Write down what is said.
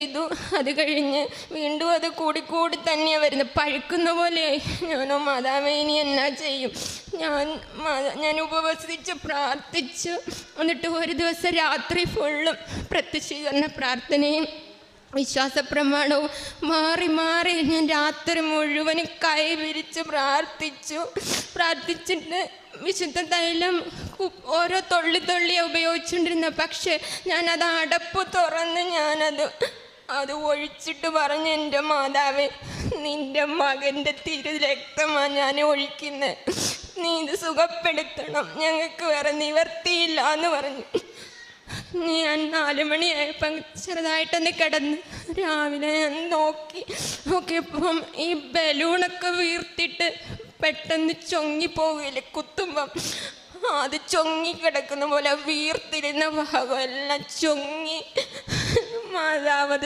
ചെയ്തു. അത് കഴിഞ്ഞ് വീണ്ടും അത് കൂടിക്കൂടി തന്നെയാണ് വരുന്നത്, പഴുക്കുന്ന പോലെയായി. ഞാനോ മാതാവേ ഇനി എന്നാ ചെയ്യും? ഞാൻ ഉപവസിച്ച് പ്രാർത്ഥിച്ചു. എന്നിട്ട് ഒരു ദിവസം രാത്രി ഫുള്ളും പ്രത്യക്ഷീകരണ പ്രാർത്ഥനയും വിശ്വാസ പ്രമാണവും മാറി മാറി ഞാൻ രാത്രി മുഴുവനും കൈ വിരിച്ച് പ്രാർത്ഥിച്ചിട്ട് വിശുദ്ധ തൈലം ഓരോ തൊള്ളിയാണ് ഉപയോഗിച്ചുകൊണ്ടിരുന്ന. പക്ഷേ ഞാനത് അടപ്പ് തുറന്ന് അത് ഒഴിച്ചിട്ട് പറഞ്ഞു, എൻ്റെ മാതാവേ, നിൻ്റെ മകൻ്റെ തിരുരക്തമാണ് ഞാൻ ഒഴിക്കുന്നത്, നീ ഇത് സുഖപ്പെടുത്തണം, ഞങ്ങൾക്ക് വേറെ നിവർത്തിയില്ല എന്ന് പറഞ്ഞു. ഞാൻ 4 മണിയായപ്പം ചെറുതായിട്ടൊന്ന് കിടന്ന് രാവിലെ ഞാൻ നോക്കിയപ്പം ഈ ബലൂണൊക്കെ വീർത്തിട്ട് പെട്ടെന്ന് ചൊങ്ങിപ്പോകില്ലേ കുത്തുമ്പം, അത് ചൊങ്ങിക്കിടക്കുന്ന പോലെ വീർത്തിരുന്ന ഭാഗം എല്ലാം ചൊങ്ങി. മാതാവ്